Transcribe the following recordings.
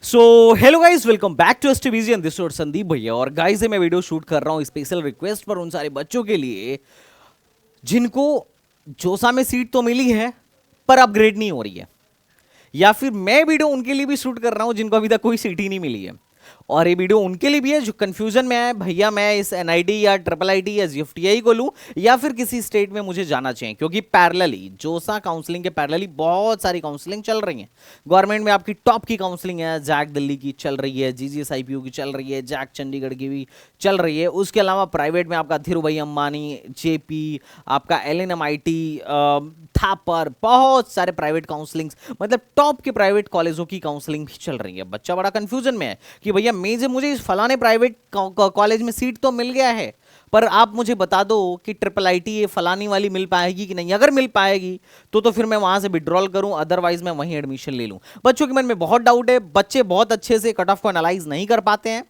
So hello guys, welcome back to STBG and this is Sandeep भैया। और guys मैं video shoot कर रहा हूँ स्पेशल रिक्वेस्ट पर उन सारे बच्चों के लिए जिनको जोसा में सीट तो मिली है पर अपग्रेड नहीं हो रही है, या फिर मैं वीडियो उनके लिए भी शूट कर रहा हूँ जिनको अभी तक कोई सीट ही नहीं मिली है। और ये वीडियो उनके लिए भी है जो कंफ्यूजन में है, भैया मैं इस एनआईटी या ट्रिपल आईटी या जीएफटीआई को लूं या फिर किसी स्टेट में मुझे जाना चाहिए, क्योंकि पैरेलली जोसा काउंसलिंग के पैरेलली बहुत सारी काउंसलिंग चल रही है। गवर्नमेंट में आपकी टॉप की काउंसलिंग है, जैक दिल्ली की चल रही है, जीजीएस आईपीयू की चल रही है, जैक चंडीगढ़ की भी चल रही है। उसके अलावा प्राइवेट में आपका धीरूभाई अंबानी, जेपी, आपका एलएनएमआईटी, थापर, बहुत सारे प्राइवेट काउंसलिंग, मतलब टॉप के प्राइवेट कॉलेजों की काउंसलिंग भी चल रही है। बच्चा बड़ा कंफ्यूजन में है कि भैया मुझे इस फलाने प्राइवेट कॉलेज में सीट तो मिल गया है, पर आप मुझे बता दो कि ट्रिपल आईटी ये फलानी वाली मिल पाएगी कि नहीं। अगर मिल पाएगी तो फिर मैं वहां से विड्रॉल करूं, अदरवाइज मैं वहीं एडमिशन ले लूं। बच्चों के मन में बहुत डाउट है, बच्चे बहुत अच्छे से कट ऑफ को एनालाइज नहीं कर पाते हैं।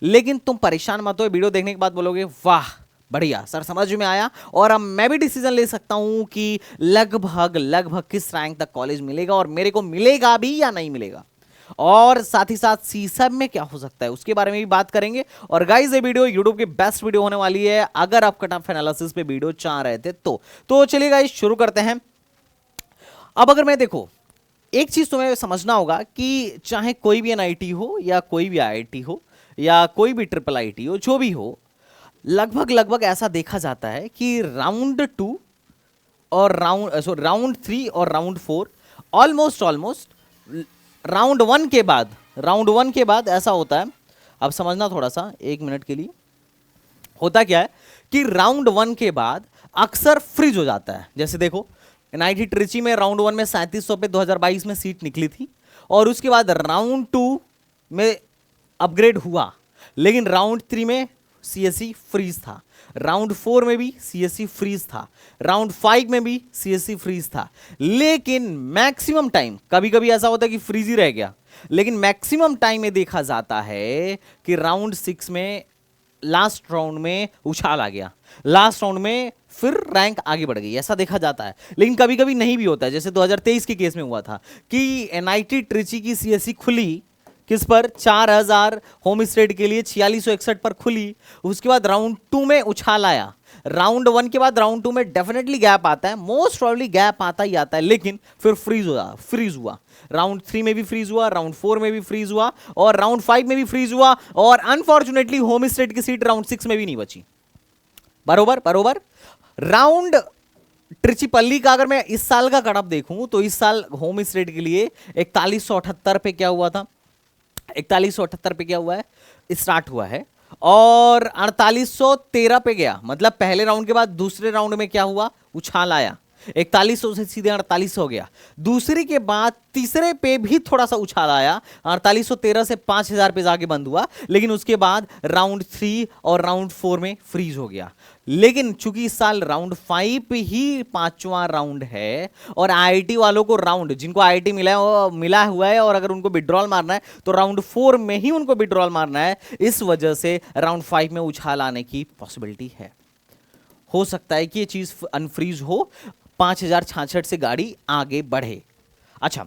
लेकिन तुम परेशान मत हो, वीडियो देखने के बाद बोलोगे वाह बढ़िया सर, समझ में आया और अब मैं भी डिसीजन ले सकता हूं कि लगभग लगभग किस रैंक तक कॉलेज मिलेगा और मेरे को मिलेगा भी या नहीं मिलेगा, और साथ ही साथ सीसब में क्या हो सकता है उसके बारे में भी बात करेंगे। और गाइस ये वीडियो यूट्यूब की बेस्ट वीडियो होने वाली है अगर आप कट ऑफ एनालिसिस पे वीडियो चाह रहे थे तो चलिए गाइस शुरू करते हैं। अब अगर मैं देखो, एक चीज तुम्हें समझना होगा कि चाहे कोई भी एनआईटी हो या कोई भी आईआईटी हो या कोई भी ट्रिपल आईटी हो, जो भी हो, लगभग लगभग ऐसा देखा जाता है कि राउंड 2 और राउंड 3 और राउंड 4 ऑलमोस्ट राउंड 1 के बाद ऐसा होता है। अब समझना थोड़ा सा, 1 मिनट के लिए। होता क्या है कि राउंड 1 के बाद अक्सर फ्रीज हो जाता है। जैसे देखो, एनआईटी ट्रिची में राउंड 1 में 3700 पे 2022 में सीट निकली थी, और उसके बाद राउंड 2 में अपग्रेड हुआ, लेकिन राउंड 3 में सीएससी फ्रीज था, राउंड 4 में भी सीएससी फ्रीज था, राउंड 5 में भी सीएससी फ्रीज था। लेकिन मैक्सिमम टाइम, कभी कभी ऐसा होता है कि फ्रीज ही रह गया, लेकिन मैक्सिमम टाइम में देखा जाता है कि राउंड 6 में लास्ट राउंड में उछाल आ गया, लास्ट राउंड में फिर रैंक आगे बढ़ गई, ऐसा देखा जाता है। लेकिन कभी कभी नहीं भी होता है, जैसे 2023 के केस में हुआ था कि एनआईटी ट्रिची की सीएससी खुली किस पर, 4000 होम स्टेट के लिए 4661 पर खुली। उसके बाद राउंड 2 में उछाल आया, राउंड 1 के बाद राउंड 2 में डेफिनेटली गैप आता है, मोस्ट प्रोबेबली गैप आता ही आता है, लेकिन फिर फ्रीज हुआ। राउंड 3 में भी फ्रीज हुआ, राउंड 4 में भी फ्रीज हुआ, और राउंड 5 में भी फ्रीज हुआ, और अनफॉर्चुनेटली होम स्टेट की सीट राउंड 6 में भी नहीं बची। बरोबर बरोबर। राउंड ट्रिचीपल्ली का अगर मैं इस साल का कटअप देखूं तो इस साल होम स्टेट के लिए 4178 पे क्या हुआ था, 4178 पे क्या हुआ है, स्टार्ट हुआ है, और 4813 पे गया। मतलब पहले राउंड के बाद दूसरे राउंड में क्या हुआ, उछाल आया, 4100 से सीधे 4800 हो गया। दूसरे के बाद तीसरे पे भी थोड़ा सा उछाल आया, 4813 से 5000 पे जाके बंद हुआ, लेकिन उसके बाद राउंड 3 और राउंड 4 में फ्रीज हो गया। लेकिन चूंकि इस साल राउंड 5 ही 5वां राउंड है, और आईआईटी वालों को राउंड, जिनको आईआईटी मिला हुआ है, और अगर उनको विड्रॉल मारना है तो राउंड 4 में ही उनको विड्रॉल मारना है, इस वजह से राउंड 5 में उछाल आने की पॉसिबिलिटी है। हो सकता है कि ये चीज अनफ्रीज हो, 5066 से गाड़ी आगे बढ़े। अच्छा,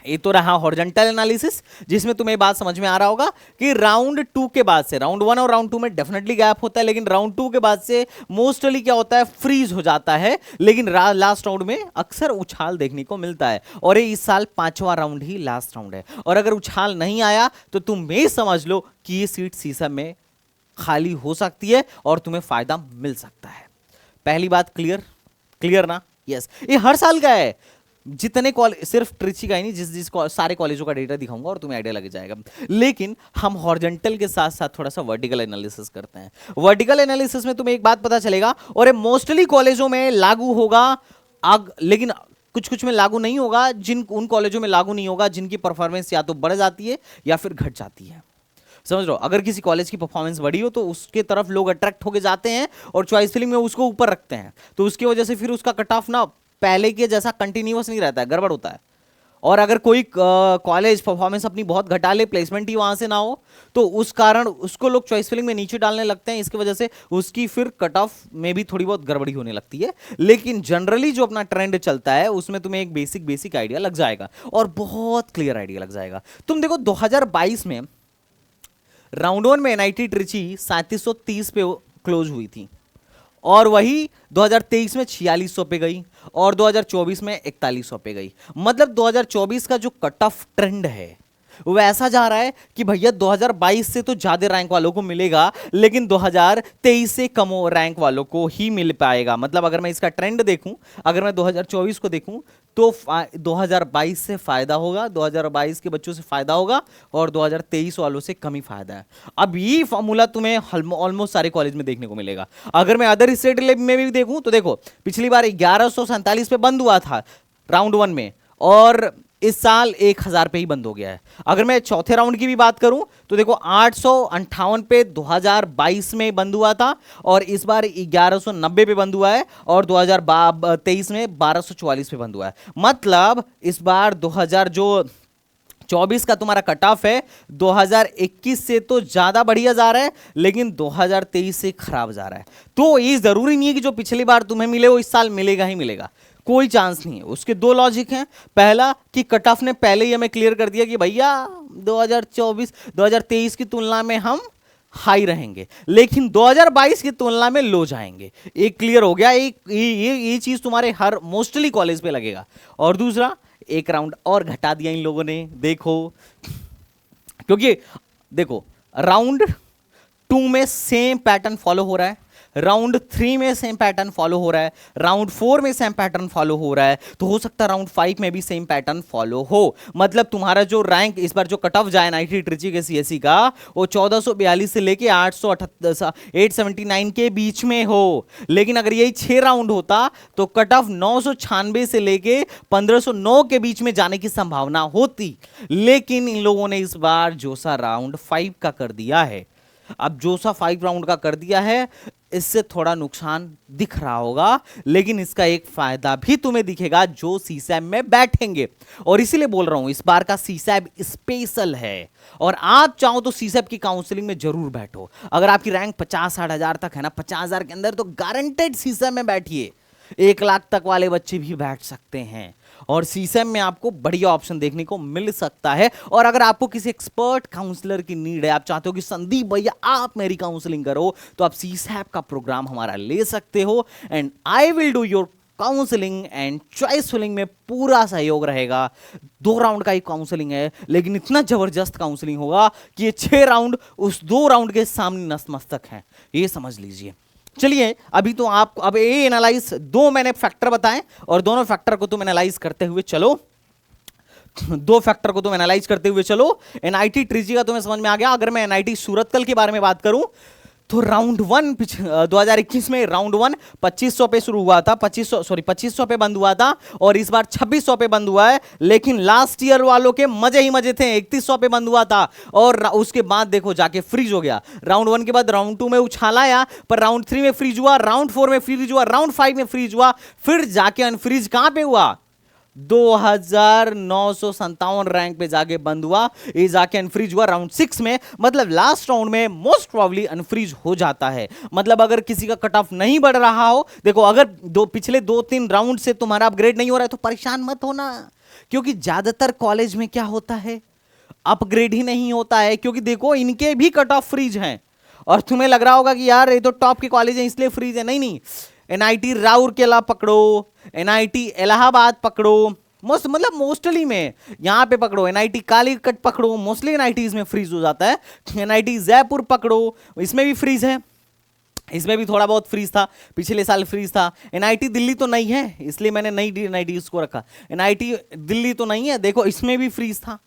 ये तो रहा हॉरिजॉन्टल एनालिसिस, जिसमें तुम्हें बात समझ में आ रहा होगा कि राउंड 2 के बाद से, राउंड 1 और राउंड 2 में डेफिनेटली गैप होता है, लेकिन राउंड 2 के बाद से मोस्टली क्या होता है, फ्रीज हो जाता है, लेकिन लास्ट राउंड में अक्सर उछाल देखने को मिलता है। और ये इस साल 5वां राउंड ही लास्ट राउंड है, और अगर उछाल नहीं आया तो तुम ये समझ लो कि ये सीट सीसम में खाली हो सकती है और तुम्हें फायदा मिल सकता है। पहली बात क्लियर ना? यस, ये हर साल का है। जितने कॉलेज, सिर्फ ट्रिची का ही नहीं, जिस सारे कॉलेजों का डेटा दिखाऊंगा और तुम्हें आइडिया लग जाएगा। लेकिन हम हॉरिजॉन्टल के साथ साथ थोड़ा सा वर्टिकल एनालिसिस करते हैं। वर्टिकल एनालिसिस में तुम्हें एक बात पता चलेगा, और ये मोस्टली कॉलेजों में लागू होगा, लेकिन कुछ कुछ में लागू नहीं होगा, उन कॉलेजों में लागू नहीं होगा जिनकी परफॉर्मेंस या तो बढ़ जाती है या फिर घट जाती है। समझ लो, अगर किसी कॉलेज की परफॉर्मेंस बढ़ी हो तो उसके तरफ लोग अट्रैक्ट होके जाते हैं और चॉइस फिलिंग में उसको ऊपर रखते हैं, तो उसकी वजह से फिर उसका कट ऑफ ना पहले के जैसा कंटिन्यूअस नहीं रहता है, गड़बड़ होता है। और अगर कोई कॉलेज परफॉर्मेंस अपनी बहुत घटा ले, प्लेसमेंट ही वहां से ना हो, तो उस कारण उसको लोग चॉइस फिलिंग में नीचे डालने लगते हैं। इसकी वजह से उसकी फिर कट ऑफ में भी थोड़ी बहुत गड़बड़ी होने लगती है। लेकिन जनरली जो अपना ट्रेंड चलता है उसमें तुम्हें एक बेसिक आइडिया लग जाएगा और बहुत क्लियर आइडिया लग जाएगा। तुम देखो 2022 में राउंड वन में एनआईटी ट्रिची 3730 पे क्लोज हुई थी, और वही 2023 में 4600 पे गई, और 2024 में 4100 पे गई। मतलब 2024 का जो कट ऑफ ट्रेंड है वो ऐसा जा रहा है कि भैया 2022 से तो ज्यादा रैंक वालों को मिलेगा, लेकिन 2023 से कम रैंक वालों को ही मिल पाएगा। मतलब अगर मैं इसका ट्रेंड देखूं, अगर मैं 2024 को देखूं, तो 2022 से फायदा होगा, 2022 के बच्चों से फायदा होगा, और 2023 वालों से कम ही फायदा है। अब ये फॉर्मूला तुम्हें ऑलमोस्ट सारे कॉलेज में देखने को मिलेगा। अगर मैं अदर स्टेट में भी देखूं तो देखो, पिछली बार 1147 पे बंद हुआ था राउंड वन में, और इस साल 1000 पे ही बंद हो गया है। अगर मैं चौथे राउंड की भी बात करूं तो देखो 858 पे 2022 में बंद हुआ था, और इस बार 1190 पे बंद हुआ है, और 2023 में 1244 पे बंद हुआ है। मतलब इस बार 2024 का तुम्हारा कट ऑफ है 2021 से तो ज्यादा बढ़िया जा रहा है, लेकिन 2023 से खराब जा रहा है। तो ये जरूरी नहीं है कि जो पिछली बार तुम्हें मिले वो इस साल मिलेगा ही मिलेगा, कोई चांस नहीं है। उसके दो लॉजिक हैं। पहला कि कट ऑफ ने पहले ही हमें क्लियर कर दिया कि भैया 2023 की तुलना में हम हाई रहेंगे, लेकिन 2022 की तुलना में लो जाएंगे। एक क्लियर हो गया, एक ये चीज तुम्हारे हर मोस्टली कॉलेज पे लगेगा। और दूसरा, एक राउंड और घटा दिया इन लोगों ने, देखो, क्योंकि देखो राउंड 2 में सेम पैटर्न फॉलो हो रहा है, राउंड 3 में सेम पैटर्न फॉलो हो रहा है, राउंड 4 में सेम पैटर्न फॉलो हो रहा है, तो हो सकता है राउंड 5 में भी सेम पैटर्न फॉलो हो। मतलब तुम्हारा जो रैंक इस बार जो कट ऑफ जाए एनआईटी ट्रिची के सीएससी का, वो 1442 से लेके 879 के बीच में हो। लेकिन अगर यही 6 राउंड होता तो कट ऑफ 996 से लेके 1509 के बीच में जाने की संभावना होती। लेकिन इन लोगों ने इस बार जोसा राउंड 5 का कर दिया है। अब जोसा 5 राउंड का कर दिया है, इससे थोड़ा नुकसान दिख रहा होगा, लेकिन इसका एक फायदा भी तुम्हें दिखेगा जो सीसैब में बैठेंगे। और इसीलिए बोल रहा हूं इस बार का सीसैब स्पेशल है, और आप चाहो तो सीसैब की काउंसलिंग में जरूर बैठो। अगर आपकी रैंक 50-60 हजार तक है ना, 50,000 के अंदर, तो गारंटेड सीसैब में बैठिए। 1 लाख तक वाले बच्चे भी बैठ सकते हैं, और सीसैम में आपको बढ़िया ऑप्शन देखने को मिल सकता है। और अगर आपको किसी एक्सपर्ट काउंसलर की नीड है, आप चाहते हो कि संदीप भैया आप मेरी काउंसलिंग करो, तो आप सीसैप का प्रोग्राम हमारा ले सकते हो, and I will do your counselling and choice filling में पूरा सहयोग रहेगा। 2 राउंड का ही काउंसलिंग है, लेकिन इतना जबरदस्त काउंसलिंग होगा कि ये 6 राउंड उस 2 राउंड के सामने नतमस्तक हैं, ये समझ लीजिए। चलिए, अभी तो आप अब ये एनालाइज 2 मैंने फैक्टर बताए, और दोनों फैक्टर को तुम एनालाइज करते हुए चलो। 2 फैक्टर को तुम एनालाइज करते हुए चलो। एनआईटी ट्रिची का तुम्हें समझ में आ गया। अगर मैं एनआईटी सूरतकल के बारे में बात करूं तो राउंड 1 2021 में राउंड 1 2500 पे शुरू हुआ था, 2500 पे बंद हुआ था, और इस बार 2600 पे बंद हुआ है। लेकिन लास्ट ईयर वालों के मजे ही मजे थे, 3100 पे बंद हुआ था, और उसके बाद देखो जाके फ्रीज हो गया। राउंड 1 के बाद राउंड 2 में उछाला आया, पर राउंड 3 में फ्रीज हुआ, राउंड 4 में फ्रीज हुआ, राउंड 5 में फ्रीज हुआ, फिर जाके अनफ्रीज कहां पे हुआ? 2957 रैंक पे जाके बंद हुआ। ये जाके अनफ्रीज हुआ राउंड 6 में। मतलब लास्ट राउंड में मोस्ट प्रोबेबली अनफ्रीज हो जाता है। मतलब अगर किसी का कट ऑफ नहीं बढ़ रहा हो, देखो अगर पिछले 2-3 राउंड से तुम्हारा अपग्रेड नहीं हो रहा है तो परेशान मत होना, क्योंकि ज्यादातर कॉलेज में क्या होता है, अपग्रेड ही नहीं होता है। क्योंकि देखो इनके भी कट ऑफ फ्रीज हैं, और तुम्हें लग रहा होगा कि यार ये तो टॉप के कॉलेज है इसलिए फ्रीज है। नहीं, एनआईटी राउरकेला पकड़ो, एनआईटी इलाहाबाद पकड़ो, मतलब मोस्टली में यहां पे पकड़ो, एनआईटी कालीकट पकड़ो, मोस्टली एनआईटीज में फ्रीज हो जाता है। एनआईटी जयपुर पकड़ो, इसमें भी फ्रीज है, इसमें भी थोड़ा बहुत फ्रीज था, पिछले साल फ्रीज था। एनआईटी दिल्ली तो नहीं है, इसलिए मैंने नई एनआईटी को रखा। एनआईटी दिल्ली तो नहीं है, देखो इसमें भी फ्रीज था।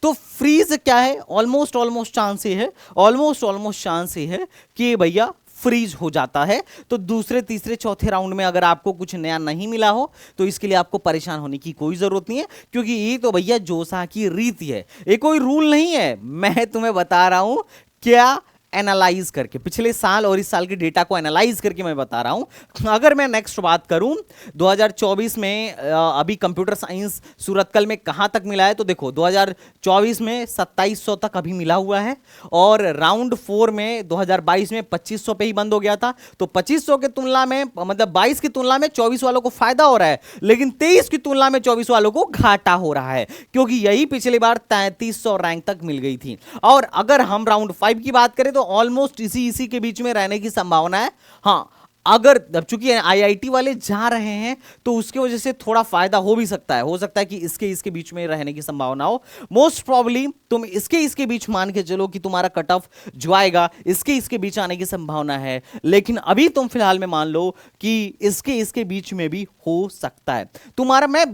तो फ्रीज क्या है, ऑलमोस्ट चांस ये है, ऑलमोस्ट चांस ये है कि भैया फ्रीज हो जाता है। तो दूसरे, तीसरे, चौथे राउंड में अगर आपको कुछ नया नहीं मिला हो तो इसके लिए आपको परेशान होने की कोई जरूरत नहीं है, क्योंकि ये तो भैया जोसा की रीति है, ये कोई रूल नहीं है। मैं तुम्हें बता रहा हूं क्या एनालाइज करके, पिछले साल और इस साल के डेटा को एनालाइज करके मैं बता रहा हूं। अगर मैं नेक्स्ट बात करूं 2024 में अभी कंप्यूटर साइंस सूरतकल में कहां तक मिला है, तो देखो 2024 में 2700 तक अभी मिला हुआ है, और राउंड 4 में 2022 में 2500 पे ही बंद हो गया था। तो 2500 के तुलना में, मतलब 22 की तुलना में 24 वालों को फायदा हो रहा है, लेकिन 23 की तुलना में 24 वालों को घाटा हो रहा है, क्योंकि यही पिछली बार 3300 रैंक तक मिल गई थी। और अगर हम राउंड 5 की बात करें तो ऑलमोस्ट इसी के बीच में रहने की संभावना है। हाँ, अगर चूंकि आईआईटी वाले जा रहे हैं तो उसकी वजह से थोड़ा फायदा हो भी सकता है, हो सकता है कि इसके बीच में रहने की संभावना हो। मोस्ट प्रॉब्ली तुम इसके बीच मान के चलो कि तुम्हारा कट ऑफ जो आएगा इसके बीच आने की संभावना है, लेकिन अभी तुम फिलहाल में मान लो कि इसके बीच में भी हो सकता है। तुम्हारा, मैं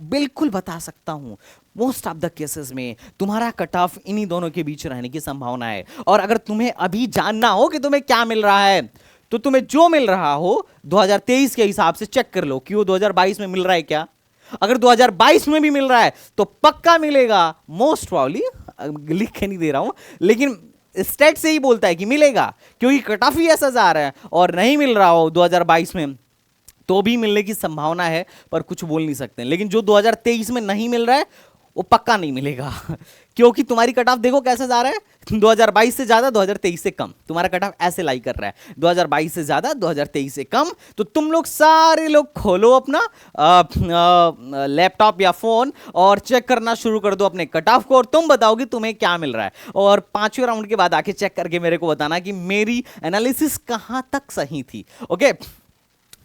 बिल्कुल बता सकता हूं, मोस्ट ऑफ द केसेस में तुम्हारा कट ऑफ इन्हीं दोनों के बीच रहने की संभावना है। और अगर तुम्हें अभी जानना हो कि तुम्हें क्या मिल रहा है, तो तुम्हें जो मिल रहा हो 2023 के हिसाब से चेक कर लो कि वो 2022 में मिल रहा है क्या। अगर 2022 में भी मिल रहा है तो पक्का मिलेगा, मोस्ट प्रॉब्ली, लिख के नहीं दे रहा हूं, लेकिन स्टेट से ही बोलता है कि मिलेगा, क्योंकि कट ऑफ ही ऐसा जा रहा है। और नहीं मिल रहा हो 2022 में तो भी मिलने की संभावना है, पर कुछ बोल नहीं सकते। लेकिन जो 2023 में नहीं मिल रहा है वो पक्का नहीं मिलेगा क्योंकि तुम्हारी कट ऑफ देखो कैसे जा रहा है, 2022 से ज्यादा 2023 से कम, तुम्हारा कट ऑफ ऐसे लाई कर रहा है, 2022 से ज्यादा 2023 से कम। तो तुम लोग सारे लोग खोलो अपना लैपटॉप या फोन और चेक करना शुरू कर दो अपने कट ऑफ को, और तुम बताओगे तुम्हें क्या मिल रहा है। और 5वें राउंड के बाद आके चेक करके मेरे को बताना कि मेरी एनालिसिस कहां तक सही थी। ओके,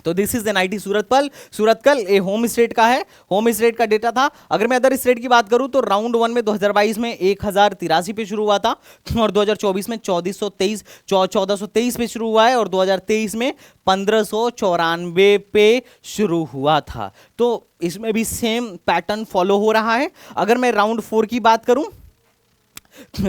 तो दिस इज एनआईटी सूरतकल, ये होम स्टेट का है, होम स्टेट का डेटा था। अगर मैं अदर स्टेट की बात करूं तो राउंड 1 में 2022 में 1083 पे शुरू हुआ था, और 2024 में 1423 पे शुरू हुआ है, और 2023 में 1594 पे शुरू हुआ था। तो इसमें भी सेम पैटर्न फॉलो हो रहा है। अगर मैं राउंड 4 की बात करूं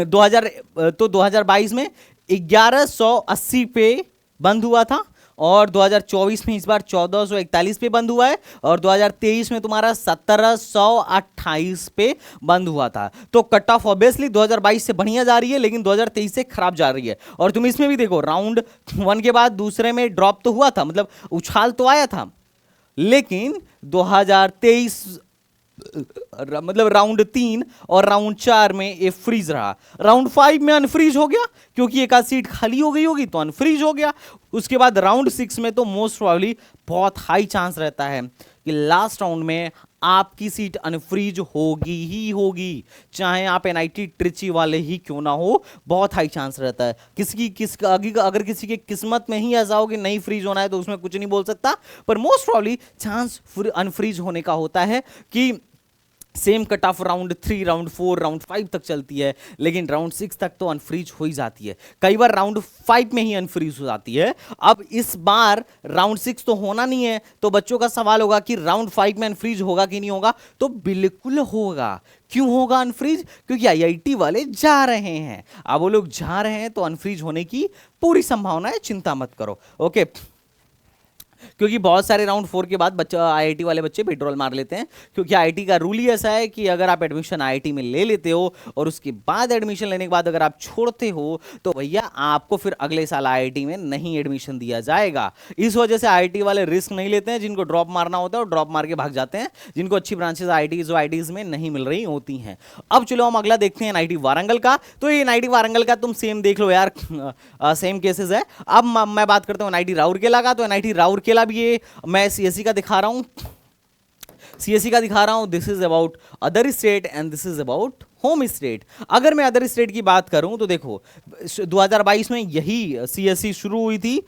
2022 में 1180 पे बंद हुआ था, और 2024 में इस बार 1441 पे बंद हुआ है, और 2023 में तुम्हारा 1728 पे बंद हुआ था। तो कट ऑफ ऑब्वियसली 2022 से बढ़िया जा रही है, लेकिन 2023 से खराब जा रही है। और तुम इसमें भी देखो राउंड 1 के बाद दूसरे में ड्रॉप तो हुआ था, मतलब उछाल तो आया था, लेकिन 2023 मतलब राउंड 3 और राउंड 4 में ये फ्रीज रहा। राउंड 5 में अनफ्रीज हो गया, क्योंकि एक आध सीट खाली हो गई होगी तो अनफ्रीज हो गया। उसके बाद राउंड 6 में तो मोस्ट प्रोबेबली बहुत हाई चांस रहता है कि लास्ट राउंड में आपकी सीट अनफ्रीज होगी ही होगी, चाहे आप एनआईटी ट्रिची वाले ही क्यों ना हो, बहुत हाई चांस रहता है। अगर किसी के किस्मत में ही ऐसा हो कि नहीं फ्रीज होना है तो उसमें कुछ नहीं बोल सकता, पर मोस्ट प्रोबेबली चांस अनफ्रीज होने का होता है कि same cut off round 3, round 4, round 5 तक चलती है, लेकिन राउंड 6 तक तो अनफ्रीज हो ही जाती है। कई बार राउंड 5 में ही अनफ्रीज हो जाती है। अब इस बार राउंड 6 तो होना नहीं है, तो बच्चों का सवाल होगा कि राउंड 5 में अनफ्रीज होगा कि नहीं होगा, तो बिल्कुल होगा। क्यों होगा अनफ्रीज? क्योंकि आईआईटी वाले जा रहे हैं। अब वो लोग जा रहे हैं तो अनफ्रीज होने की पूरी संभावना है, चिंता मत करो। ओके, क्योंकि बहुत सारे राउंड 4 के बाद बच्चे आईआईटी वाले बच्चे पेट्रोल मार लेते हैं, क्योंकि आईआईटी का रूल ही ऐसा है कि अगर आप एडमिशन आईआईटी में ले लेते हो और उसके बाद एडमिशन लेने के बाद अगर आप छोड़ते हो तो भैया आपको फिर अगले साल आईआईटी में नहीं एडमिशन दिया जाएगा। इस वजह से आईआईटी वाले रिस्क नहीं लेते हैं। जिनको ड्रॉप मारना होता है वो ड्रॉप मार के भाग जाते हैं, जिनको अच्छी ब्रांचेस आईआईटीज में नहीं मिल रही होती हैं। अब चलो हम अगला देखते हैं एनआईटी वारंगल का। तो ये एनआईटी वारंगल का तुम सेम देख लो यार, सेम केसेस है। अब मैं बात करता हूँ एनआईटी राउरकेला का। तो एनआईटी राउरकेला भी ये मैं सीएससी का दिखा रहा हूं, सीएससी का दिखा रहा हूं। This is about other state and this is about home state. अगर मैं अदर स्टेट की बात करूं तो देखो 2022 में यही सीएससी शुरू हुई थी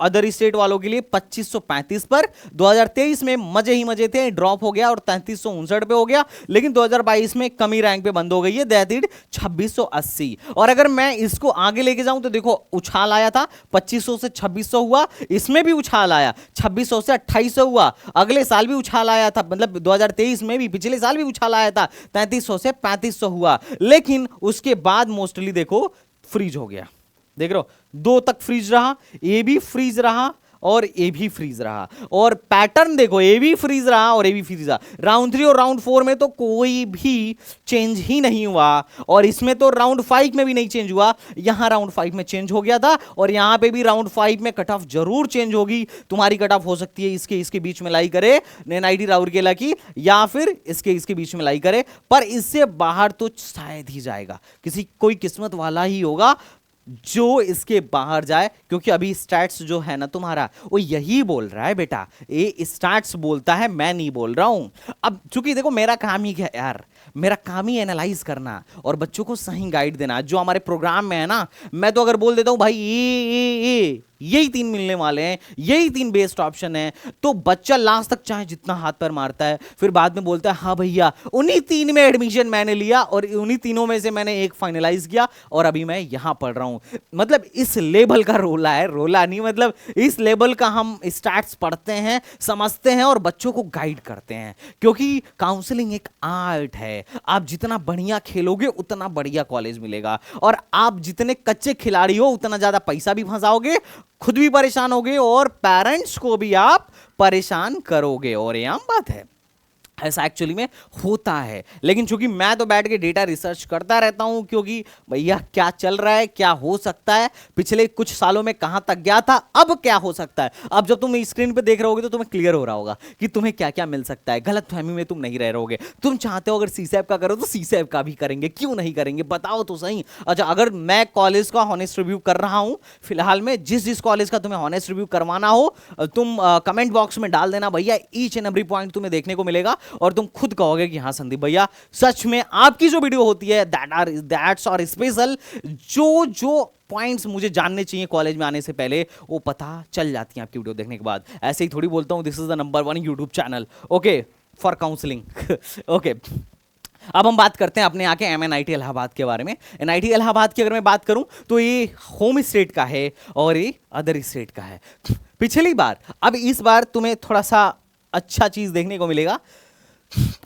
अदर स्टेट वालों के लिए 2535 पर। 2023 में मजे ही मजे थे, ड्रॉप हो गया और 3359 पे हो गया, लेकिन 2022 में कमी रैंक पे बंद हो गई है, दैट इज 2680। और अगर मैं इसको आगे लेके जाऊं तो देखो उछाल आया था, 2500 से 2600 हुआ, इसमें भी उछाल आया, 2600 से 2800 हुआ, अगले साल भी उछाल आया था, मतलब 2023 में भी, पिछले साल भी उछाल आया था, 3300 से 3500 हुआ, लेकिन उसके बाद मोस्टली देखो फ्रीज हो गया। देख रहे हो 2 तक फ्रीज रहा, ए भी फ्रीज रहा और ए भी फ्रीज रहा, और पैटर्न देखो ए भी फ्रीज रहा और ए भी फ्रीज रहा। राउंड 3 और राउंड 4 में तो कोई भी चेंज ही नहीं हुआ, और इसमें तो राउंड 5 में भी नहीं चेंज हुआ। यहां राउंड 5 में चेंज हो गया था, और यहां पे भी राउंड 5 में कट ऑफ जरूर चेंज होगी। तुम्हारी कट ऑफ हो सकती है इसके बीच में लाई करे, एनआईटी राउरकेला की, या फिर इसके बीच में लाई करे, पर इससे बाहर तो शायद ही जाएगा। कोई किस्मत वाला ही होगा जो इसके बाहर जाए, क्योंकि अभी स्टैट्स जो है ना तुम्हारा, वो यही बोल रहा है बेटा, ये स्टैट्स बोलता है, मैं नहीं बोल रहा हूं। अब चूंकि देखो मेरा काम ही क्या यार, मेरा काम ही एनालाइज करना और बच्चों को सही गाइड देना। जो हमारे प्रोग्राम में है ना, मैं तो अगर बोल देता हूं भाई यही 3 मिलने वाले हैं, यही 3 बेस्ट ऑप्शन है, तो बच्चा लास्ट तक चाहे जितना हाथ पर मारता है, फिर बाद में बोलता है हाँ भैया उन्हीं 3 में एडमिशन मैंने लिया और उन्हीं तीनों में से मैंने एक फाइनलाइज किया और अभी मैं यहां पढ़ रहा हूं। मतलब इस लेवल का रोला है, रोला नहीं, मतलब इस लेवल का हम स्टैट्स पढ़ते हैं, समझते हैं और बच्चों को गाइड करते हैं, क्योंकि काउंसलिंग एक आर्ट है। आप जितना बढ़िया खेलोगे उतना बढ़िया कॉलेज मिलेगा, और आप जितने कच्चे खिलाड़ी हो उतना ज्यादा पैसा भी फंसाओगे, खुद भी परेशान होगे और पेरेंट्स को भी आप परेशान करोगे। और ये आम बात है, ऐसा एक्चुअली में होता है। लेकिन चूंकि मैं तो बैठ के डेटा रिसर्च करता रहता हूं, क्योंकि भैया क्या चल रहा है, क्या हो सकता है, पिछले कुछ सालों में कहां तक गया था, अब क्या हो सकता है। अब जब तुम स्क्रीन पे देख रहे होगे तो तुम्हें क्लियर हो रहा होगा कि तुम्हें क्या क्या मिल सकता है। गलत फहमी में तुम नहीं रह रहोगे। तुम चाहते हो अगर सीसैप का करो तो सीसैप का भी करेंगे, क्यों नहीं करेंगे, बताओ तो सही। अच्छा, अगर मैं कॉलेज का हॉनेस्ट रिव्यू कर रहा हूं फिलहाल में, जिस कॉलेज का तुम्हें हॉनेस्ट रिव्यू करवाना हो, तुम कमेंट बॉक्स में डाल देना भैया, ईच एंड एवरी पॉइंट तुम्हें देखने को मिलेगा और तुम खुद कहोगे कि हाँ संदीप भैया सच में आपकी जो वीडियो होती है दैट्स और स्पेशल, जो पॉइंट्स मुझे जानने चाहिए कॉलेज में आने से पहले, वो पता चल जाती हैं आपकी वीडियो देखने के बाद। ऐसे ही थोड़ी बोलता हूं this is the number 1 YouTube channel okay for counselling okay. अब हम बात करते हैं अपने यहाँ के एमएनआईटी इलाहाबाद के बारे में। एनआईटी इलाहाबाद की अगर मैं बात करूं तो ये होम स्टेट का है और ये अदर स्टेट का है। पिछली बार, अब इस बार तुम्हें थोड़ा सा अच्छा चीज देखने को मिलेगा।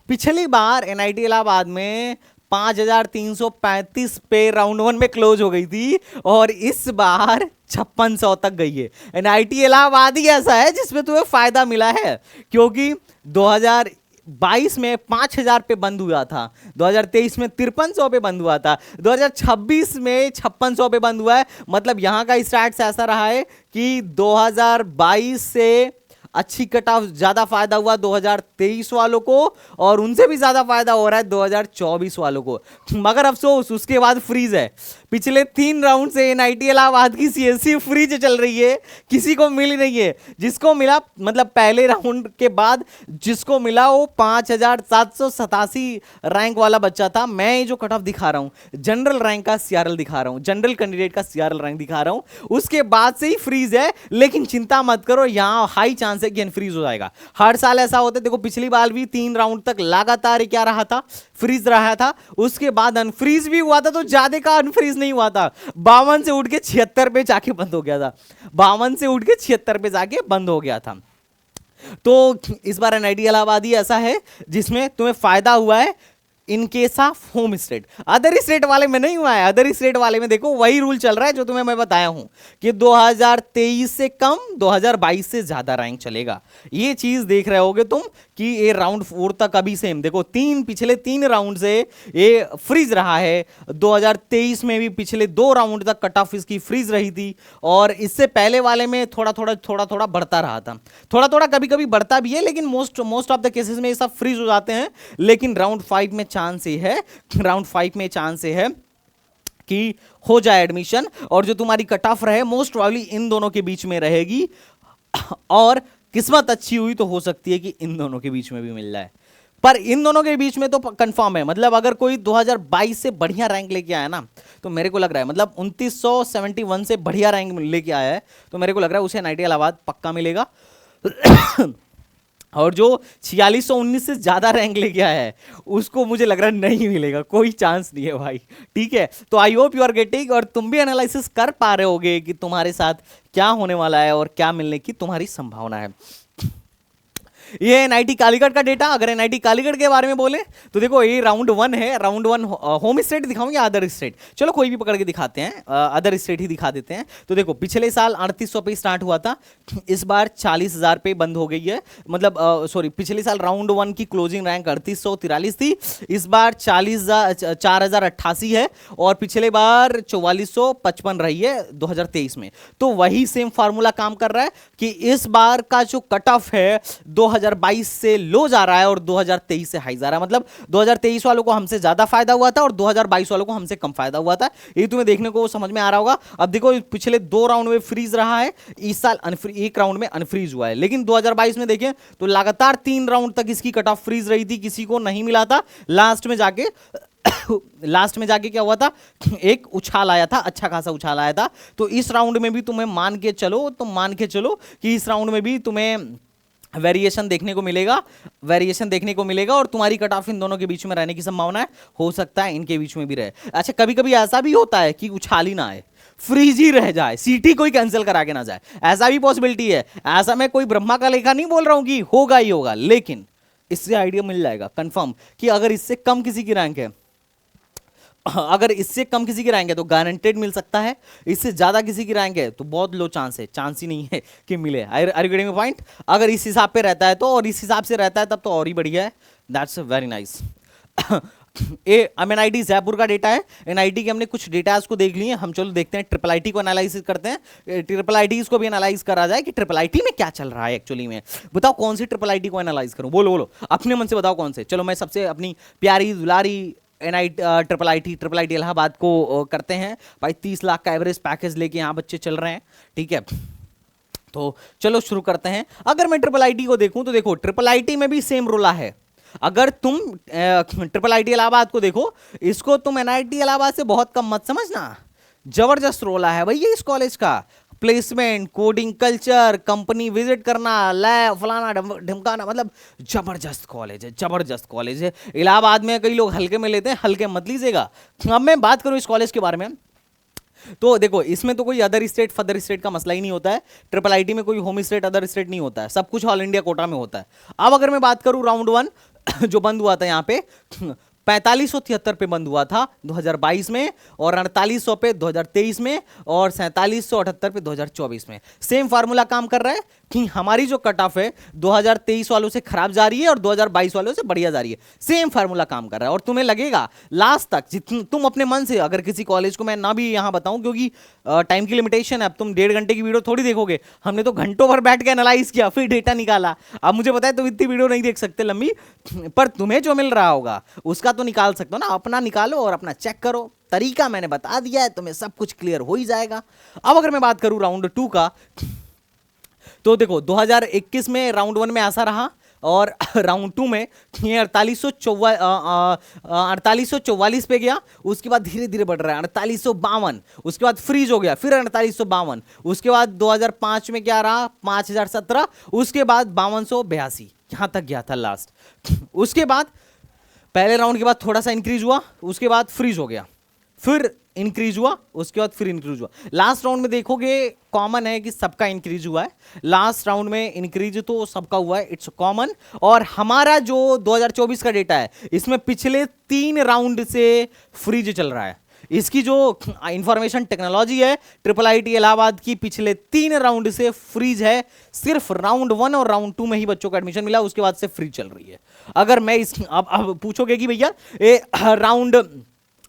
पिछली बार एनआईटी इलाहाबाद में 5335 पे राउंड 1 में क्लोज हो गई थी, और इस बार 5600 तक गई है। एनआईटी इलाहाबाद ही ऐसा है जिसमें तुम्हें फायदा मिला है, क्योंकि 2022 में 5000 पे बंद हुआ था, 2023 में 5300 पे बंद हुआ था, 2026 में 5600 पे बंद हुआ है। मतलब यहां का स्टैट्स ऐसा रहा है कि 2022 से अच्छी कट ऑफ ज्यादा फायदा हुआ 2023 वालों को, और उनसे भी ज्यादा फायदा हो रहा है 2024 वालों को। मगर अफसोस उसके बाद फ्रीज है। पिछले 3 राउंड से एनआईटी इलाहाबाद की सीएससी फ्रीज चल रही है, किसी को मिल नहीं है। जिसको मिला, मतलब पहले राउंड के बाद जिसको मिला वो 5787 रैंक वाला बच्चा था। मैं जो कट ऑफ दिखा रहा हूं जनरल रैंक का सीआरएल दिखा रहा हूं, जनरल कैंडिडेट का सीआरएल रैंक दिखा रहा हूं, उसके बाद से ही फ्रीज है। लेकिन चिंता मत करो, यहां हाई चांस है कि अनफ्रीज हो जाएगा। हर साल ऐसा होता है, देखो पिछली बार भी 3 राउंड तक लगातार क्या रहा था, फ्रीज रहा था, उसके बाद अनफ्रीज भी हुआ था, तो ज्यादा का अनफ्रीज नहीं हुआ था। 52 से उठ के 76 पे जाके बंद हो गया था, 52 से उठ के 76 पे जाके बंद हो गया था। तो इस बार एनआईटी इलाहाबाद ही ऐसा है जिसमें तुम्हें फायदा हुआ है in case of home state. Other state वाले में नहीं हुआ है। अदर स्टेट वाले में देखो वही रूल चल रहा है जो तुम्हें मैं बताया हूं कि 2023 से कम 2022 से ज्यादा रैंक चलेगा। ये चीज देख रहे होगे तुम कि ये राउंड 4 तक अभी सेम देखो, पिछले 3 राउंड से ये फ्रीज रहा है। 2023 में भी पिछले 2 राउंड तक कट ऑफ इसकी फ्रीज रही थी, और इससे पहले वाले में थोड़ा थोड़ा बढ़ता रहा था, थोड़ा कभी कभी बढ़ता भी है, लेकिन मोस्ट ऑफ द केसेस में ये सब फ्रीज हो जाते हैं। लेकिन राउंड 5 में चांस है, राउंड 5 में चांस है कि हो जाए एडमिशन, और जो तुम्हारी कट ऑफ रहे मोस्ट प्रोबेबली इन दोनों के बीच में रहेगी, और किस्मत अच्छी हुई तो हो सकती है कि इन दोनों के बीच में भी मिल जाए। पर इन दोनों के बीच में तो कंफर्म है। मतलब अगर कोई 2022 से बढ़िया रैंक लेके आया ना, तो मेरे को लग रहा है, मतलब 2971 से बढ़िया रैंक लेके आया है, तो मेरे को लग रहा है उसे एनआईटी इलाहाबाद पक्का मिलेगा। और जो 4619 से ज्यादा रैंक लेके आया है उसको मुझे लग रहा है नहीं मिलेगा, कोई चांस नहीं है भाई। ठीक है, तो I hope you are getting, और तुम भी एनालिसिस कर पा रहे होगे कि तुम्हारे साथ क्या होने वाला है और क्या मिलने की तुम्हारी संभावना है। ये एनआईटी कालीकट का डेटा। अगर एनआईटी कालीकट के बारे में बोले तो देखो ये राउंड 1 है। राउंड 1 होम स्टेट दिखाऊंगे अदर स्टेट, चलो कोई भी पकड़ के दिखाते हैं, अदर स्टेट ही दिखा देते हैं। तो देखो पिछले साल 3800 पे स्टार्ट हुआ था, इस बार 40,000 पे बंद हो गई है। मतलब सॉरी, पिछले साल राउंड 1 की क्लोजिंग रैंक 3843 थी, इस बार 4088 है, और पिछले बार 4455 रही है 2023 में। तो वही सेम फार्मूला काम कर रहा है कि इस बार का जो कट ऑफ है 2022 से लो जा रहा है और 2023 से हाई जा रहा है। मतलब 2023 वालों को हमसे ज्यादा फायदा हुआ था और 2022 वालों को हमसे कम फायदा हुआ था। ये तुम्हें देखने को समझ में आ रहा होगा। अब देखो पिछले 2 राउंड में फ्रीज रहा है, इस साल एक राउंड में अनफ्रीज हुआ है। लेकिन 2022 में देखें तो लगातार 3 राउंड तक इसकी कट ऑफ फ्रीज रही थी, किसी को नहीं मिला था। लास्ट में जाके क्या हुआ था, एक उछाल आया था, अच्छा खासा उछाल आया था। तो इस राउंड में भी तुम्हें मान के चलो कि इस राउंड में भी तुम्हें वेरिएशन देखने को मिलेगा और तुम्हारी कट ऑफ इन दोनों के बीच में रहने की संभावना है। हो सकता है इनके बीच में भी रहे। अच्छा, कभी कभी ऐसा भी होता है कि उछाल ही ना आए, फ्रीज ही रह जाए, सीटी कोई कैंसिल करा के ना जाए, ऐसा भी पॉसिबिलिटी है। ऐसा मैं कोई ब्रह्मा का लेखा नहीं बोल रहा हूं कि होगा ही होगा, लेकिन इससे आइडिया मिल जाएगा कंफर्म कि अगर इससे कम किसी की रैंक है तो गारंटेड मिल सकता है, इससे ज्यादा किसी की रैंक है तो बहुत लो चांस ही नहीं है कि मिले। Are you getting point? अगर इस हिसाब पे रहता है तो, और इस हिसाब से रहता है तब तो और ही बढ़िया है। That's very nice. NIT Jaipur का डेटा है। एनआईटी के हमने कुछ डेटास को देख लिए, हम चलो देखते हैं ट्रिपल आईटी को एनालिसिस करते हैं। ट्रिपल आईटी को भी एनालाइज करा जाए कि ट्रिपल आईटी में क्या चल रहा है एक्चुअली में। बताओ कौन सी ट्रिपल आईटी को एनालाइज करूं, बोलो अपने मन से बताओ कौन से। चलो मैं सबसे अपनी प्यारी दुलारी ट्रिपल आईटी इलाहाबाद को करते हैं भाई। 30 लाख का एवरेज पैकेज लेके यहाँ बच्चे चल रहे हैं, ठीक है। तो चलो शुरू करते हैं। अगर मैं ट्रिपल आईटी को देखूं तो देखो ट्रिपल आईटी में भी सेम रोला है। अगर तुम ट्रिपल आईटी इलाहाबाद को देखो, इसको तुम एनआईटी इलाहाबाद से बहुत कम मत समझना, जबरदस्त रोला है भैया इस कॉलेज का। Placement, coding culture, company visit करना, लैब फलाना ढिमकाना, मतलब जबरदस्त कॉलेज है। इलाहाबाद में कई लोग हल्के में लेते हैं, हल्के मत लीजिएगा। अब मैं बात करूं इस कॉलेज के बारे में तो देखो इसमें तो कोई अदर स्टेट फदर स्टेट का मसला ही नहीं होता है। ट्रिपल आईटी में कोई होम स्टेट अदर स्टेट नहीं होता है, सब कुछ ऑल इंडिया कोटा में होता है। अब अगर मैं बात करूं राउंड 1 जो बंद हुआ था यहाँ पे 4573 पे बंद हुआ था 2022 में, और 4800 पे 2023 में, और 4778 पे 2024 में। सेम फार्मूला काम कर रहा है कि हमारी जो कट ऑफ है 2023 वालों से खराब जा रही है और 2022 वालों से बढ़िया जा रही है। सेम फार्मूला काम कर रहा है और तुम्हें लगेगा लास्ट तक तुम अपने मन से, अगर किसी कॉलेज को मैं ना भी यहां बताऊं क्योंकि टाइम की लिमिटेशन है, अब तुम 1.5 घंटे की वीडियो थोड़ी देखोगे, हमने तो घंटों भर बैठ के एनालाइज किया फिर डेटा निकाला। अब मुझे पता है तुम इतनी वीडियो नहीं देख सकते लंबी, पर तुम्हें जो मिल रहा होगा उसका तो निकाल सकते हो ना। अपना निकालो और अपना चेक करो, तरीका मैंने बता दिया है, तुम्हें सब कुछ क्लियर हो ही जाएगा। अब अगर मैं बात करूं राउंड 2 का तो देखो 2021 में राउंड 1 में ऐसा रहा, और राउंड 2 में ये 4844 पे गया, उसके बाद धीरे धीरे बढ़ रहा है 4852, उसके बाद फ्रीज हो गया, फिर 4852, उसके बाद 2005 में क्या रहा 5017, उसके बाद 5282, यहां तक गया था लास्ट। उसके बाद पहले राउंड के बाद थोड़ा सा इंक्रीज हुआ, उसके बाद फ्रीज हो गया, फिर इंक्रीज हुआ, उसके बाद फिर इंक्रीज हुआ। लास्ट राउंड में देखोगे कॉमन है कि सबका इंक्रीज हुआ है, लास्ट राउंड में इंक्रीज तो सबका हुआ है, इट्स कॉमन। और हमारा जो 2024 का डेटा है इसमें पिछले 3 राउंड से फ्रीज चल रहा है। इसकी जो इंफॉर्मेशन टेक्नोलॉजी है ट्रिपल आईटी इलाहाबाद की, पिछले 3 राउंड से फ्रीज है। सिर्फ राउंड 1 और राउंड 2 में ही बच्चों को एडमिशन मिला, उसके बाद से फ्रीज चल रही है। अगर मैं इस अब पूछोगे कि भैया राउंड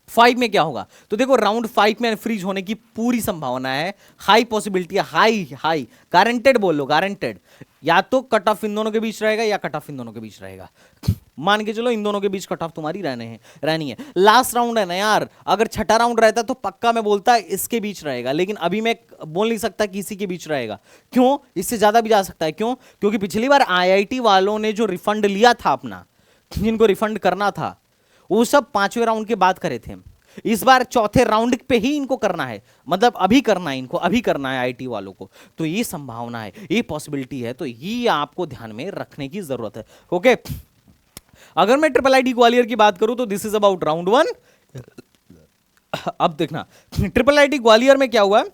5 में क्या होगा, तो देखो राउंड 5 में फ्रीज होने की पूरी संभावना है, हाई पॉसिबिलिटी है, हाई गारंटेड बोल लो, गारंटेड। या तो कट ऑफ इन दोनों के बीच रहेगा या कट ऑफ इन दोनों के बीच रहेगा। मान के चलो इन दोनों के बीच कट ऑफ तुम्हारी रहनी है। लास्ट राउंड है ना यार, अगर छठा राउंड रहता तो पक्का मैं बोलता इसके बीच रहेगा, लेकिन अभी मैं बोल नहीं सकता कि इसी के बीच रहेगा। क्यों? इससे ज्यादा भी जा सकता है। क्यों? क्योंकि पिछली बार आईआईटी वालों ने जो रिफंड लिया था अपना, जिनको रिफंड करना था, वो सब 5वें राउंड के बाद करे थे। इस बार चौथे राउंड पे ही इनको करना है, मतलब अभी करना है, इनको अभी करना है आईटी वालों को। तो ये संभावना है, ये पॉसिबिलिटी है, तो ये आपको ध्यान में रखने की जरूरत है। ओके, अगर मैं ट्रिपल आईटी ग्वालियर की बात करूं तो दिस इज अबाउट राउंड 1। अब देखना ट्रिपल आईटी ग्वालियर में क्या हुआ है,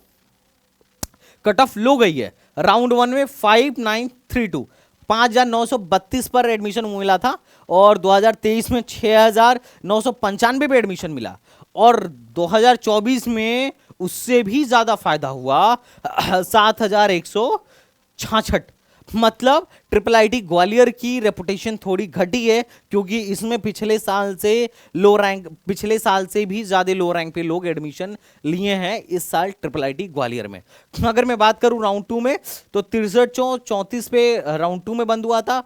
कट ऑफ लो गई है। राउंड 1 में 5932, 5,932 पर एडमिशन मिला था और 2023 में 6,995 पे एडमिशन मिला और 2024 में उससे भी ज्यादा फायदा हुआ 7,166। मतलब ट्रिपल आईटी ग्वालियर की रेपुटेशन थोड़ी घटी है क्योंकि इसमें पिछले साल से भी ज्यादा लो रैंक पे लोग एडमिशन लिए हैं इस साल ट्रिपल आईटी ग्वालियर में। अगर मैं बात करूं राउंड 2 में तो 6334 पे राउंड 2 में बंद हुआ था।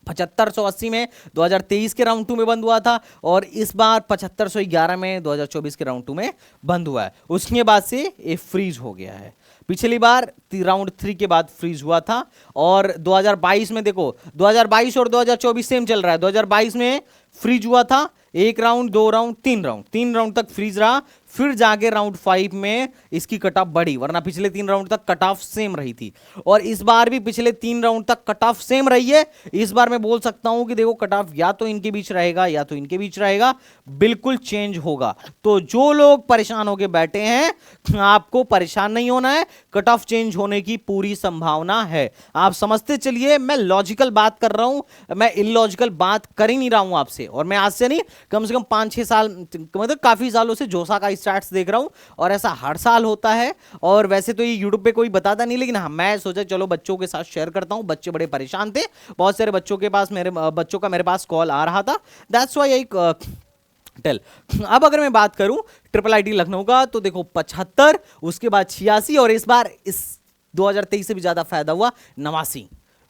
7580 में 2023 के राउंड 2 में बंद हुआ था और इस बार 7511 में 2024 के राउंड 2 में बंद हुआ है। उसके बाद से ये फ्रीज हो गया है। पिछली बार राउंड 3 के बाद फ्रीज हुआ था और 2022 में देखो 2022 और 2024 सेम चल रहा है। 2022 में फ्रीज हुआ था 1 राउंड 2 राउंड 3 राउंड तक फ्रीज रहा, फिर जाके राउंड 5 में इसकी कट ऑफ बढ़ी, वरना पिछले 3 राउंड तक कट ऑफ सेम रही थी। और इस बार भी पिछले 3 राउंड तक कट ऑफ सेम रही है। इस बार मैं बोल सकता हूं कि देखो कट ऑफ या तो इनके बीच रहेगा या तो इनके बीच रहेगा, बिल्कुल चेंज होगा। तो जो लोग परेशान होके बैठे हैं आपको परेशान नहीं होना है, कट ऑफ चेंज होने की पूरी संभावना है। आप समझते चलिए मैं लॉजिकल बात कर रहा हूं, मैं इलॉजिकल बात कर ही नहीं रहा हूं आपसे। और मैं आज से नहीं कम से कम 5-6 साल मतलब काफी सालों से जोसा का स्टार्ट्स देख रहा हूं और ऐसा हर साल होता है। और वैसे तो ये यूट्यूब पे कोई बताता नहीं, लेकिन हाँ मैं सोचा चलो बच्चों के साथ शेयर करता हूं। बच्चे बड़े परेशान थे, बहुत सारे बच्चों का मेरे पास कॉल आ रहा था, दैट्स व्हाई आई टेल। अब अगर मैं बात करूं ट्रिपल आईटी लखनऊ का तो देखो 75, उसके बाद 86 और इस बार इस 2023 से भी ज्यादा फायदा हुआ 89।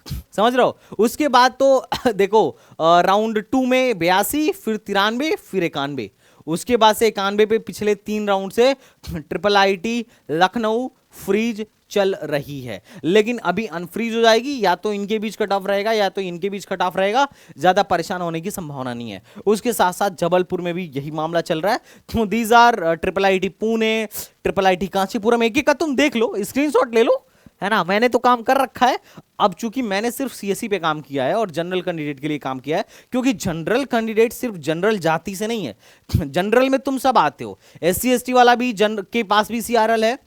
समझ रहे हो। उसके बाद तो देखो राउंड 2 में 82, फिर 93, फिर 91। उसके बाद से 91 पे पिछले 3 राउंड से ट्रिपल आईटी लखनऊ फ्रीज चल रही है, लेकिन अभी अनफ्रीज हो जाएगी। या तो इनके बीच कट ऑफ रहेगा या तो इनके बीच कट ऑफ रहेगा, ज्यादा परेशान होने की संभावना नहीं है। उसके साथ साथ जबलपुर में भी यही मामला चल रहा है। तो these R triple IT Pune, triple IT Kanchipuram, एक एक का तुम देख लो, स्क्रीनशॉट ले लो, है ना। मैंने तो काम कर रखा है। अब चूंकि मैंने सिर्फ सीएससी पे काम किया है और जनरल कैंडिडेट के लिए काम किया है, क्योंकि जनरल कैंडिडेट सिर्फ जनरल जाति से नहीं है। जनरल में तुम सब आते हो, एससी एसटी वाला भी के पास भी सीआरएल है,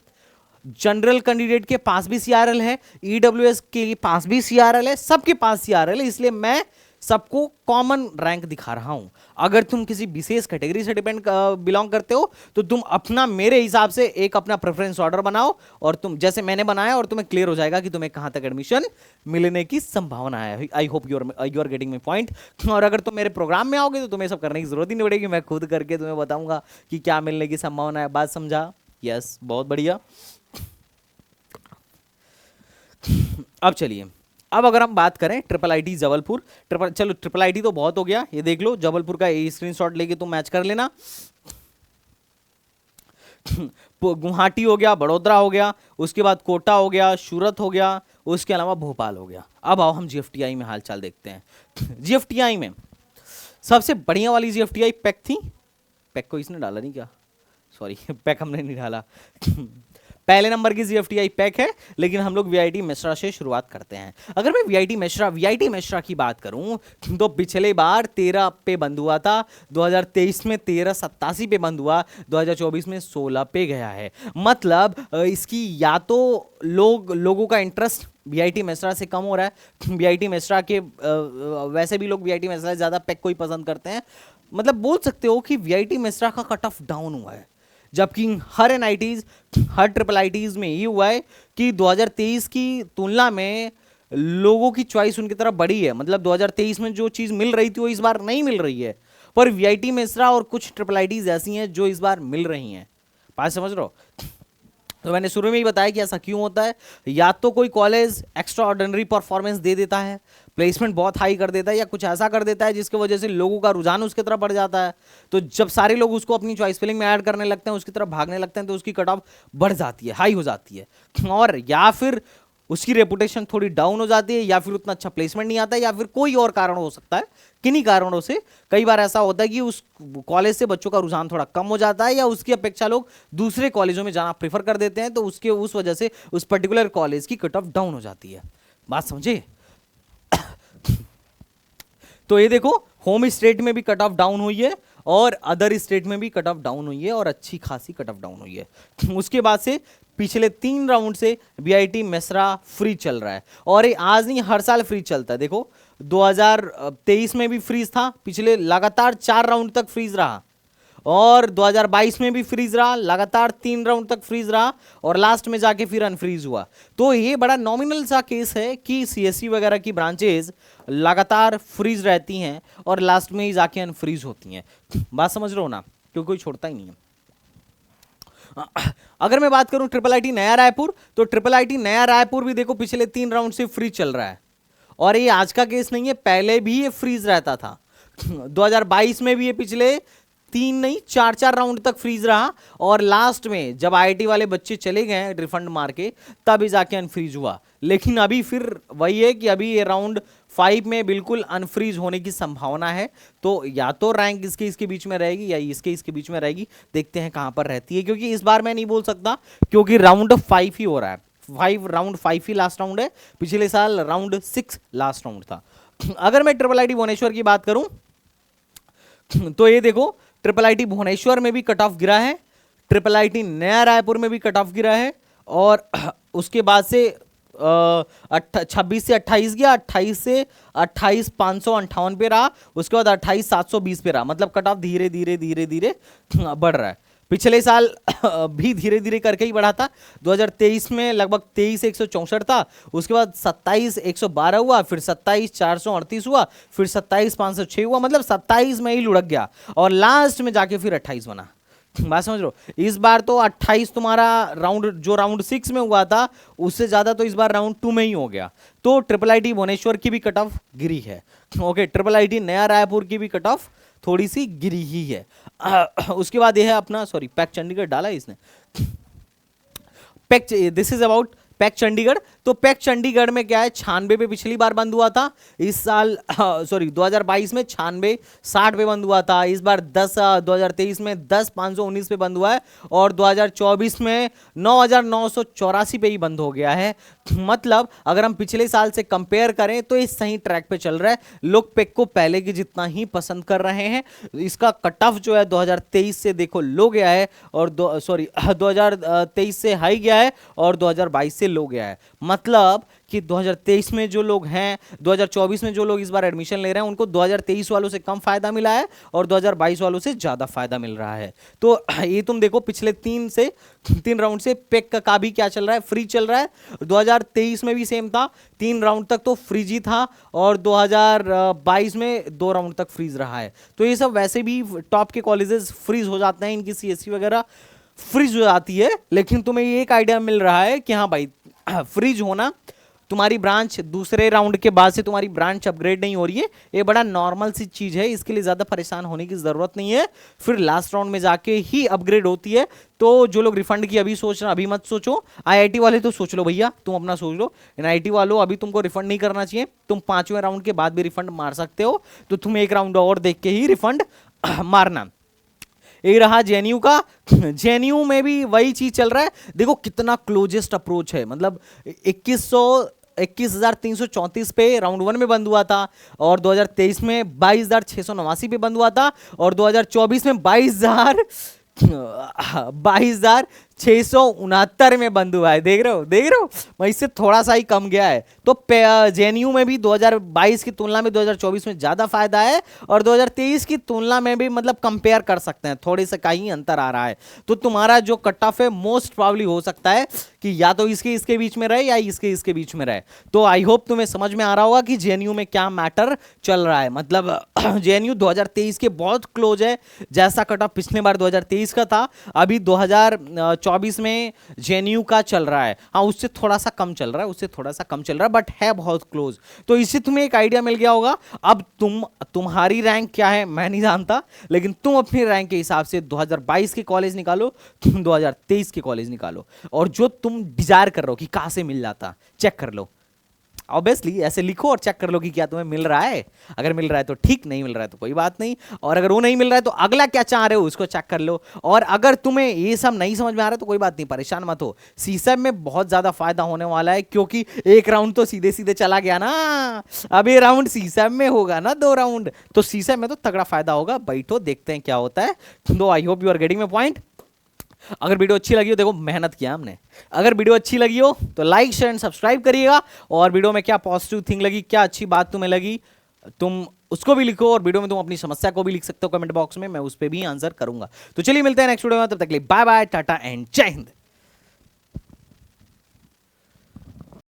जनरल कैंडिडेट के पास भी सीआरएल है, ईडब्ल्यूएस के पास भी सीआरएल है, सबके पास सीआरएल है। इसलिए मैं सबको कॉमन रैंक दिखा रहा हूं। अगर तुम किसी विशेष कैटेगरी से बिलोंग करते हो तो तुम अपना मेरे हिसाब से एक अपना प्रेफरेंस ऑर्डर बनाओ और तुम जैसे मैंने बनाया और तुम्हें क्लियर हो जाएगा कि तुम्हें कहां तक एडमिशन मिलने की संभावना है। I hope you are getting my point. और अगर तुम मेरे प्रोग्राम में आओगे तो तुम्हें सब करने की जरूरत ही नहीं पड़ेगी, मैं खुद करके तुम्हें बताऊंगा कि क्या मिलने की संभावना है। बात समझा? यस, बहुत बढ़िया। अब चलिए, अब अगर हम बात करें ट्रिपल आईटी जबलपुर, चलो ट्रिपल आईटी तो बहुत हो गया, ये देख लो जबलपुर का स्क्रीनशॉट लेके तुम मैच कर लेना। गुवाहाटी हो गया, बड़ोदरा हो गया, उसके बाद कोटा हो गया, सूरत हो गया, उसके अलावा भोपाल हो गया। अब आओ हम जीएफटीआई में हालचाल देखते हैं। जीएफटीआई में सबसे बढ़िया वाली जीएफटीआई पैक थी। पैक को इसने डाला नहीं क्या? सॉरी, पैक हमने नहीं डाला। पहले नंबर की जीएफटीआई पैक है, लेकिन हम लोग वीआईटी मिश्रा से शुरुआत करते हैं। अगर मैं वीआईटी मिश्रा की बात करूं तो पिछले बार 13 पे बंद हुआ था, 2023 में 1387 पे बंद हुआ, 2024 में 16 पे गया है। मतलब इसकी या तो लोगों का इंटरेस्ट वीआईटी मिश्रा से कम हो रहा है। वीआईटी मिश्रा के वैसे भी लोग वीआईटी मिश्रा से ज्यादा पैक को ही पसंद करते हैं। मतलब बोल सकते हो कि वीआईटी मिश्रा का कट ऑफ डाउन हुआ है, जबकि हर एनआईटीज हर ट्रिपल आईटीज में ये हुआ है कि 2023 की तुलना में लोगों की चॉइस उनकी तरफ बढ़ी है। मतलब 2023 में जो चीज मिल रही थी वो इस बार नहीं मिल रही है, पर वीआईटी मिश्रा और कुछ ट्रिपल आईटीज ऐसी हैं जो इस बार मिल रही हैं। बात समझ रहे हो? तो मैंने शुरू में ही बताया कि ऐसा क्यों होता है। या तो कोई कॉलेज एक्स्ट्रा ऑर्डिनरी परफॉर्मेंस दे देता है, प्लेसमेंट बहुत हाई कर देता है, या कुछ ऐसा कर देता है जिसकी वजह से लोगों का रुझान उसकी तरफ बढ़ जाता है। तो जब सारे लोग उसको अपनी चॉइस फिलिंग में ऐड करने लगते हैं, उसकी तरफ भागने लगते हैं, तो उसकी कट ऑफ बढ़ जाती है, हाई हो जाती है। और या फिर उसकी रेपुटेशन थोड़ी डाउन हो जाती है, या फिर उतना अच्छा प्लेसमेंट नहीं आता है, या फिर कोई और कारण हो सकता है। किन्हीं कारणों से कई बार ऐसा होता है कि उस कॉलेज से बच्चों का रुझान थोड़ा कम हो जाता है, या उसकी अपेक्षा लोग दूसरे कॉलेजों में जाना प्रेफर कर देते हैं, तो उस वजह से उस पर्टिकुलर कॉलेज की कट ऑफ डाउन हो जाती है। बात समझे? तो ये देखो होम स्टेट में भी कट ऑफ डाउन हुई है और अदर स्टेट में भी कट ऑफ डाउन हुई है, और अच्छी खासी कट ऑफ डाउन हुई है। उसके बाद से पिछले 3 राउंड से बीआईटी मेसरा फ्री चल रहा है, और ये आज नहीं हर साल फ्री चलता है। देखो 2023 में भी फ्रीज था, पिछले लगातार 4 राउंड तक फ्रीज रहा, और 2022 में भी फ्रीज रहा, लगातार 3 राउंड तक फ्रीज रहा, और लास्ट में जाके फिर अनफ्रीज हुआ। तो ये बड़ा नॉमिनल सा केस है कि सीएससी वगैरह की ब्रांचेस लगातार फ्रीज रहती हैं और लास्ट में ही जाके अनफ्रीज होती हैं। बात समझ रहे हो ना, क्योंकि कोई छोड़ता ही नहीं है। अगर मैं बात करूं ट्रिपल आईटी नया रायपुर, तो ट्रिपल आईटी नया रायपुर भी देखो पिछले 3 राउंड से फ्री चल रहा है, और ये आज का केस नहीं है, पहले भी ये फ्रीज रहता था। 2022 में भी ये पिछले 3 नहीं 4 राउंड तक फ्रीज रहा, और लास्ट में जब आईआईटी वाले बच्चे चले गए रिफंड मार के, तब ही जाके अनफ्रीज हुआ। लेकिन अभी फिर वही है कि अभी ये राउंड 5 में बिल्कुल अनफ्रीज होने की संभावना है। तो या तो रैंक इसके बीच में रहेगी, या इसके बीच में रहेगी, देखते हैं कहां पर रहती है, क्योंकि इस बार मैं नहीं बोल सकता, क्योंकि राउंड 5 ही हो रहा है। राउंड 5 ही लास्ट राउंड है, पिछले साल राउंड 6 लास्ट राउंड था। अगर मैं ट्रिपल आईटी भुवनेश्वर की बात करूं, तो ये देखो ट्रिपल आईटी भुवनेश्वर में भी कट ऑफ गिरा है, ट्रिपल आईटी नया रायपुर में भी कट ऑफ गिरा है, और उसके बाद से 26 से 28 गया, 28 से 28,558 पे रहा, उसके बाद 28,720 पे रहा। मतलब कट ऑफ धीरे धीरे धीरे धीरे बढ़ रहा है। पिछले साल भी धीरे धीरे करके ही बढ़ा था। 2023 में लगभग 23,164 था, उसके बाद 27,112 हुआ, फिर 27,438 हुआ, फिर 27,506 हुआ, मतलब 27 में ही लुढ़क गया, और लास्ट में जाके फिर 28 बना। बात समझ लो, इस बार तो 28 तुम्हारा राउंड जो राउंड 6 में हुआ था उससे ज्यादा तो इस बार राउंड 2 में ही हो गया। तो ट्रिपल आईटी भुवनेश्वर की भी कट ऑफ गिरी है। ओके, ट्रिपल आईटी नया रायपुर की भी कट ऑफ थोड़ी सी गिरी ही है। उसके बाद ये है अपना, सॉरी पैक चंडीगढ़ डाला है इसने, pack, this is about pack Chandigarh. तो पैक चंडीगढ़ में क्या है, 96 पे पिछली बार बंद हुआ था, इस साल सॉरी 2022 में 9660 पे बंद हुआ था, इस बार 2023 में 10,519 पे बंद हुआ है, और 2024 में 9,984 पे ही बंद हो गया है। मतलब अगर हम पिछले साल से कंपेयर करें तो ये सही ट्रैक पे चल रहा है। लोग पैक को पहले की जितना ही पसंद कर रहे हैं। इसका कट ऑफ जो है 2023 से देखो लो गया है, और 2023 से हाई गया है, और 2022 से लो गया है। मतलब कि 2023 में जो लोग हैं, 2024 में जो लोग इस बार एडमिशन ले रहे हैं, उनको 2023 वालों से कम फायदा मिला है, और 2022 वालों से ज्यादा फायदा मिल रहा है। तो ये तुम देखो पिछले 3 राउंड से पैक का भी क्या चल रहा है, फ्री चल रहा है। 2023 में भी सेम था, 3 राउंड तक तो फ्रीज ही था, और 2022 में 2 राउंड तक फ्रीज रहा है। तो ये सब वैसे भी टॉप के कॉलेजेस फ्रीज हो जाते हैं, इनकी सीएससी वगैरह फ्रीज हो जाती है। लेकिन तुम्हें ये एक आइडिया मिल रहा है कि हाँ भाई, फ्रीज होना, तुम्हारी ब्रांच दूसरे राउंड के बाद से तुम्हारी ब्रांच अपग्रेड नहीं हो रही है, ये बड़ा नॉर्मल सी चीज है, इसके लिए ज्यादा परेशान होने की जरूरत नहीं है, फिर लास्ट राउंड में जाके ही अपग्रेड होती है। तो जो लोग रिफंड की अभी सोच रहे, अभी मत सोचो। आईआईटी वाले तो सोच लो भैया, तुम अपना सोच लो। एनआईटी वालों, अभी तुमको रिफंड नहीं करना चाहिए, तुम 5वें राउंड के बाद भी रिफंड मार सकते हो, तो तुम एक राउंड और देख के ही रिफंड मारना। ये रहा जेएनयू का। जेएनयू में भी वही चीज चल रहा है, देखो कितना क्लोजेस्ट अप्रोच है। मतलब 21,334 पे राउंड 1 में बंद हुआ था, और 2023 में 22,689 पे बंद हुआ था, और 2024 में 22,669 में बंद हुआ है। देख रहे हो, वहीं से थोड़ा सा ही कम गया है। तो जेएनयू में भी 2022 की तुलना में 2024 में ज्यादा फायदा है, और 2023 की तुलना में भी मतलब कंपेयर कर सकते हैं, थोड़े से का ही अंतर आ रहा है। तो तुम्हारा जो कट ऑफ है मोस्ट प्रोबेबली हो सकता है कि या तो इसके बीच में रहे, या इसके बीच में रहे। तो आई होप तुम्हें समझ में आ रहा होगा कि जेएनयू में क्या मैटर चल रहा है। मतलब जेएनयू 2023 के बहुत क्लोज है, जैसा कट ऑफ पिछले बार 2023 का था, अभी 2024 में जेएनयू का चल रहा है। हाँ, उससे थोड़ा सा कम चल रहा है, बट है बहुत क्लोज। तो इससे तुम्हें एक आइडिया मिल गया होगा। अब तुम्हारी रैंक क्या है मैं नहीं जानता, लेकिन तुम अपनी रैंक के हिसाब से 2022 के कॉलेज निकालो, 2023 के कॉलेज निकालो, और जो तुम डिजायर कर रहे हो कि कहां से मिल जाता, चेक कर लो। ऑब्वियसली ऐसे लिखो और चेक कर लो कि क्या तुम्हें मिल रहा है। अगर मिल रहा है तो ठीक, नहीं मिल रहा है तो कोई बात नहीं, और अगर वो नहीं मिल रहा है तो अगला क्या चाह रहे हो उसको चेक कर लो। और अगर तुम्हें ये सब नहीं समझ में आ रहा है तो कोई बात नहीं, परेशान मत हो। सीसैब में बहुत ज्यादा फायदा होने वाला है, क्योंकि एक राउंड तो सीधे सीधे चला गया ना, अब ये राउंड सीसैब में होगा ना 2 राउंड, तो सीसैब में तो तगड़ा फायदा होगा। बैठो देखते हैं क्या होता है। तो I hope you are getting my point. अगर वीडियो अच्छी लगी हो, देखो मेहनत किया हमने, अगर वीडियो अच्छी लगी हो तो लाइक शेयर एंड सब्सक्राइब करिएगा। और वीडियो में क्या पॉजिटिव थिंग लगी, क्या अच्छी बात तुम्हें लगी, तुम उसको भी लिखो, और वीडियो में तुम अपनी समस्या को भी लिख सकते हो कमेंट बॉक्स में, मैं उस पर भी आंसर करूंगा। तो चलिए मिलते हैं नेक्स्ट वीडियो में, तब तक के लिए बाय बाय, टाटा एंड जय हिंद।